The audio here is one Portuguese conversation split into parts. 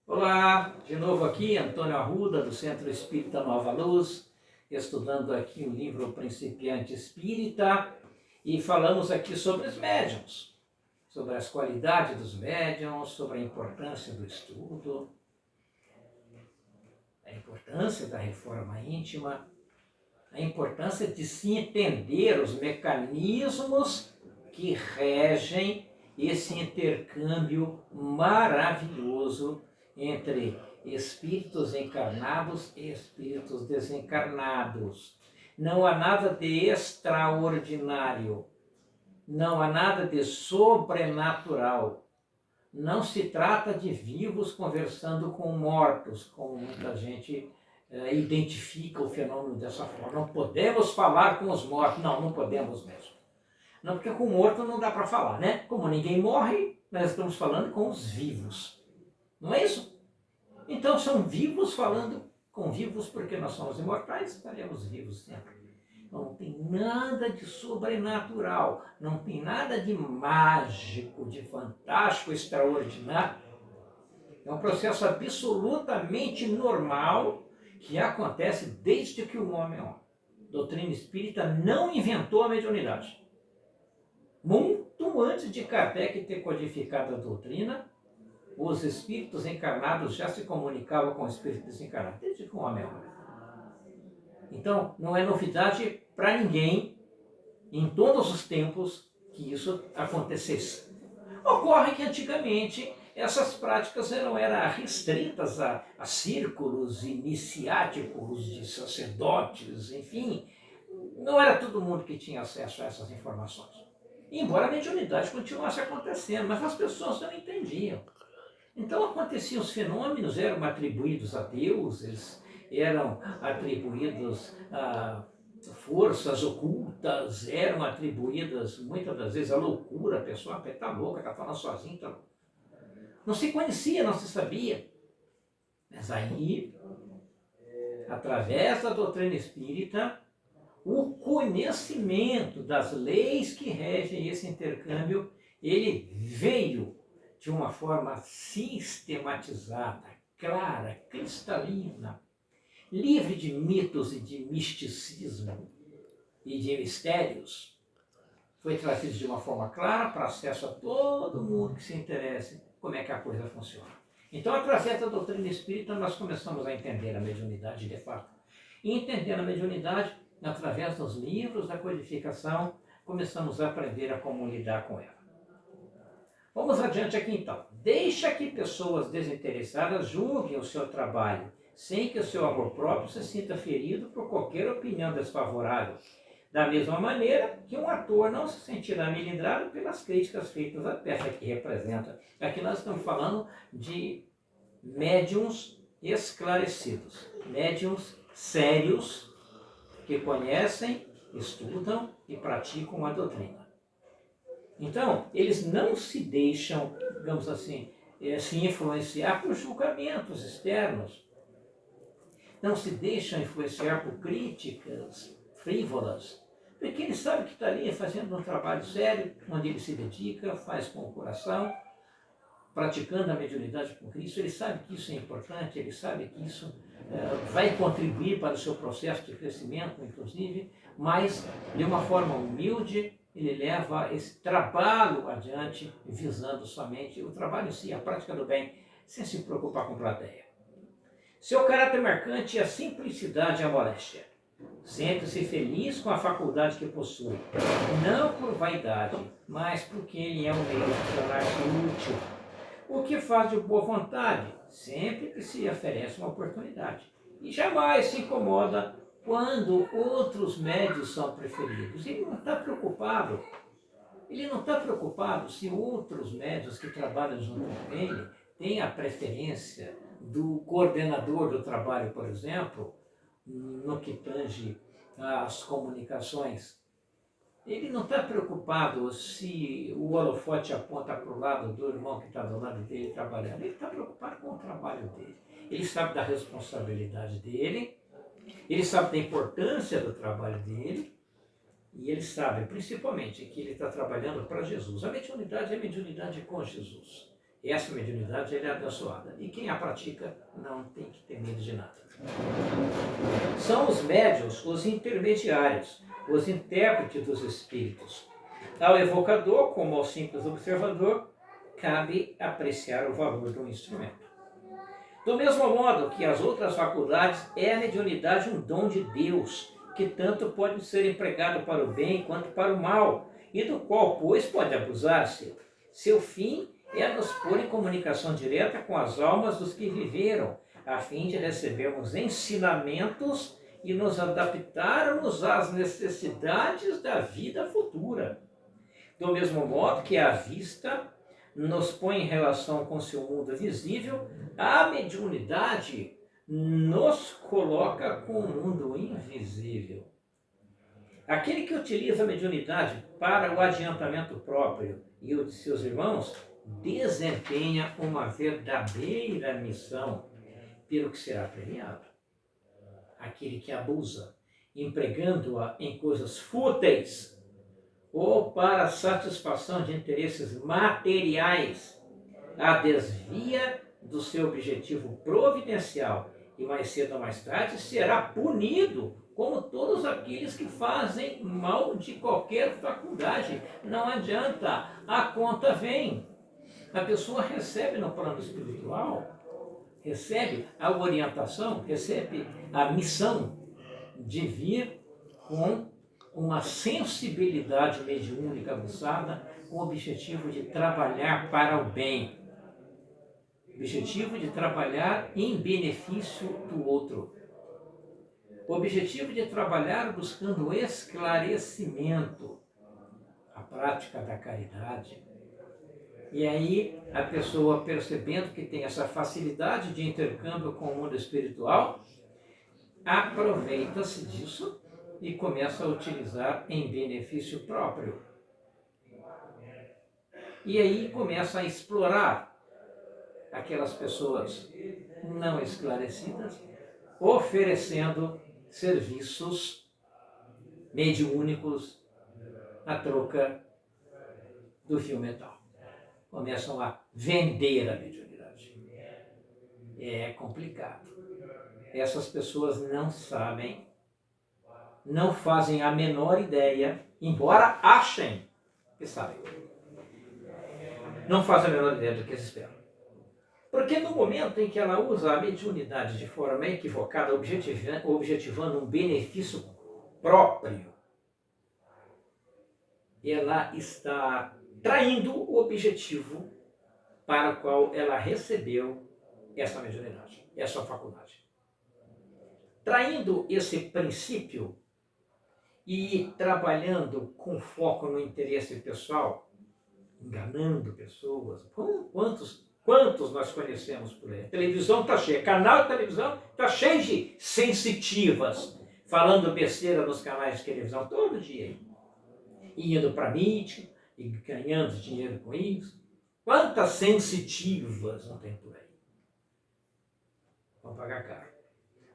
Olá, de novo aqui, Antônio Arruda, do Centro Espírita Nova Luz, estudando aqui o livro Principiante Espírita, e falamos aqui sobre os médiuns, sobre as qualidades dos médiuns, sobre a importância do estudo, a importância da reforma íntima, a importância de se entender os mecanismos que regem esse intercâmbio maravilhoso entre espíritos encarnados e espíritos desencarnados. Não há nada de extraordinário, não há nada de sobrenatural. Não se trata de vivos conversando com mortos, como muita gente identifica o fenômeno dessa forma. Não podemos falar com os mortos. Não, não podemos mesmo. Não, porque com o morto não dá para falar, né? Como ninguém morre, nós estamos falando com os vivos. Não é isso? Então são vivos falando com vivos, porque nós somos imortais, estaremos vivos sempre. Não tem nada de sobrenatural, não tem nada de mágico, de fantástico, extraordinário. É um processo absolutamente normal que acontece desde que o homem é homem. A doutrina espírita não inventou a mediunidade. Muito antes de Kardec ter codificado a doutrina, os espíritos encarnados já se comunicavam com os espíritos desencarnados, desde que o homem é homem. Então, não é novidade para ninguém, em todos os tempos, que isso acontecesse. Ocorre que antigamente essas práticas não eram restritas a círculos iniciáticos de sacerdotes, enfim, não era todo mundo que tinha acesso a essas informações. Embora a mediunidade continuasse acontecendo, mas as pessoas não entendiam. Então aconteciam os fenômenos, eram atribuídos a deuses, eram atribuídos a forças ocultas, eram atribuídas muitas das vezes à loucura, a pessoa está louca, está falando sozinha, tá... Não se conhecia, não se sabia. Mas aí, através da doutrina espírita, o conhecimento das leis que regem esse intercâmbio, ele veio de uma forma sistematizada, clara, cristalina, livre de mitos e de misticismo e de mistérios. Foi trazido de uma forma clara para acesso a todo mundo que se interesse como é que a coisa funciona. Então, através da doutrina espírita, nós começamos a entender a mediunidade de fato. E entendendo a mediunidade, através dos livros da codificação, começamos a aprender a como lidar com ela. Vamos adiante aqui então. Deixa que pessoas desinteressadas julguem o seu trabalho, sem que o seu amor próprio se sinta ferido por qualquer opinião desfavorável. Da mesma maneira que um ator não se sentirá melindrado pelas críticas feitas à peça que representa. Aqui nós estamos falando de médiuns esclarecidos, médiuns sérios que conhecem, estudam e praticam a doutrina. Então, eles não se deixam, digamos assim, se influenciar por julgamentos externos. Não se deixam influenciar por críticas frívolas, porque ele sabe que está ali fazendo um trabalho sério, onde ele se dedica, faz com o coração, praticando a mediunidade com Cristo. Ele sabe que isso é importante, ele sabe que isso vai contribuir para o seu processo de crescimento, inclusive, mas de uma forma humilde, ele leva esse trabalho adiante, visando somente o trabalho em si, a prática do bem, sem se preocupar com plateia. Seu caráter marcante é a simplicidade e a modéstia. Sente-se feliz com a faculdade que possui, não por vaidade, mas porque ele é um meio de tornar-se útil. O que faz de boa vontade, sempre que se oferece uma oportunidade. E jamais se incomoda quando outros médios são preferidos. Ele não está preocupado. Ele não está preocupado se outros médios que trabalham junto com ele têm a preferência do coordenador do trabalho, por exemplo, no que tange às comunicações. Ele não está preocupado se o holofote aponta para o lado do irmão que está do lado dele trabalhando. Ele está preocupado com o trabalho dele. Ele sabe da responsabilidade dele, ele sabe da importância do trabalho dele, e ele sabe, principalmente, que ele está trabalhando para Jesus. A mediunidade é a mediunidade com Jesus. Essa mediunidade ela é abençoada. E quem a pratica não tem que ter medo de nada. São os médiuns, os intermediários, os intérpretes dos espíritos. Ao evocador, como ao simples observador, cabe apreciar o valor do instrumento. Do mesmo modo que as outras faculdades, é a mediunidade um dom de Deus, que tanto pode ser empregado para o bem quanto para o mal, e do qual, pois, pode abusar-se. Seu fim é nos pôr em comunicação direta com as almas dos que viveram, a fim de recebermos ensinamentos e nos adaptarmos às necessidades da vida futura. Do mesmo modo que a vista nos põe em relação com seu mundo visível, a mediunidade nos coloca com o mundo invisível. Aquele que utiliza a mediunidade para o adiantamento próprio e o de seus irmãos, desempenha uma verdadeira missão, pelo que será premiado. Aquele que abusa, empregando-a em coisas fúteis, ou para a satisfação de interesses materiais, a desvia do seu objetivo providencial e mais cedo ou mais tarde será punido, como todos aqueles que fazem mal de qualquer faculdade. Não adianta, a conta vem. A pessoa recebe no plano espiritual, recebe a orientação, recebe a missão de vir com uma sensibilidade mediúnica aguçada, com o objetivo de trabalhar para o bem, objetivo de trabalhar em benefício do outro, objetivo de trabalhar buscando esclarecimento, a prática da caridade. E aí a pessoa, percebendo que tem essa facilidade de intercâmbio com o mundo espiritual, aproveita-se disso e começa a utilizar em benefício próprio. E aí começa a explorar aquelas pessoas não esclarecidas, oferecendo serviços mediúnicos à troca do fio metal. Começam a vender a mediunidade. É complicado. Essas pessoas não sabem, não fazem a menor ideia, embora achem que sabem. Não fazem a menor ideia do que eles esperam. Porque no momento em que ela usa a mediunidade de forma equivocada, objetivando um benefício próprio, ela está traindo o objetivo para o qual ela recebeu essa mediunidade, essa faculdade. Traindo esse princípio e trabalhando com foco no interesse pessoal, enganando pessoas. Quantos nós conhecemos por aí? A televisão está cheia, canal de televisão está cheio de sensitivas, falando besteira nos canais de televisão todo dia. Indo para mídia e ganhando dinheiro com isso. Quantas sensitivas não tem por aí? Vão pagar caro.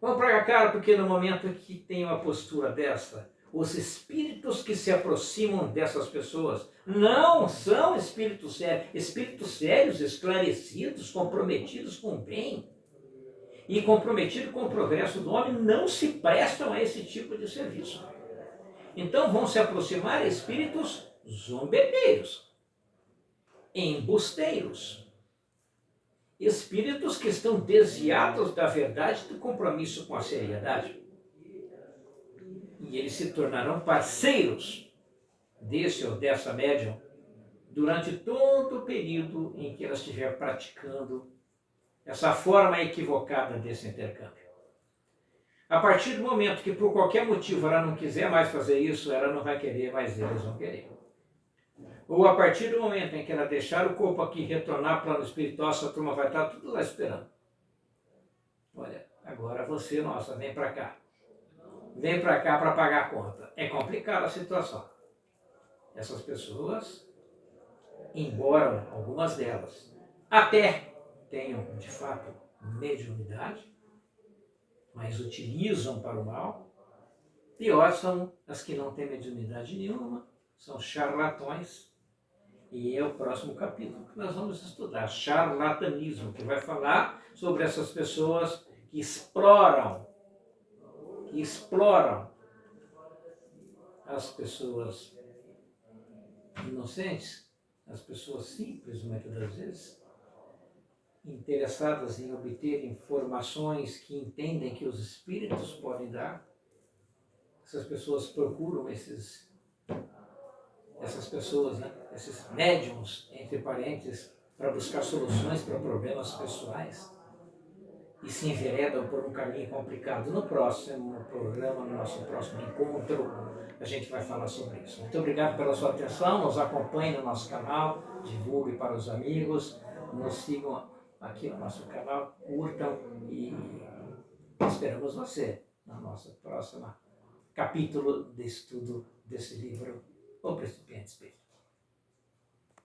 Vão pagar caro porque no momento que tem uma postura dessa, os espíritos que se aproximam dessas pessoas não são espíritos sérios, esclarecidos, comprometidos com o bem e comprometidos com o progresso do homem, não se prestam a esse tipo de serviço. Então vão se aproximar espíritos zombeteiros, embusteiros, espíritos que estão desviados da verdade e do compromisso com a seriedade. E eles se tornarão parceiros desse ou dessa médium durante todo o período em que ela estiver praticando essa forma equivocada desse intercâmbio. A partir do momento que por qualquer motivo ela não quiser mais fazer isso, ela não vai querer, mas eles vão querer. Ou a partir do momento em que ela deixar o corpo aqui e retornar para o plano espiritual, essa turma vai estar tudo lá esperando. Olha, agora você, nossa, vem para cá. Vem para cá para pagar a conta. É complicada a situação. Essas pessoas, embora algumas delas até tenham, de fato, mediunidade, mas utilizam para o mal, pior são as que não têm mediunidade nenhuma, são charlatões E é o próximo capítulo que nós vamos estudar, charlatanismo, que vai falar sobre essas pessoas que exploram as pessoas inocentes, as pessoas simples, muitas das vezes, interessadas em obter informações que entendem que os espíritos podem dar. Essas pessoas procuram essas pessoas, né? Esses médiums, entre parênteses, para buscar soluções para problemas pessoais e se enveredam por um caminho complicado. No próximo programa, no nosso próximo encontro, a gente vai falar sobre isso. Muito obrigado pela sua atenção, nos acompanhe no nosso canal, divulgue para os amigos, nos sigam aqui no nosso canal, curtam e esperamos você na nossa próxima capítulo de estudo desse livro, O Principiante Espírita.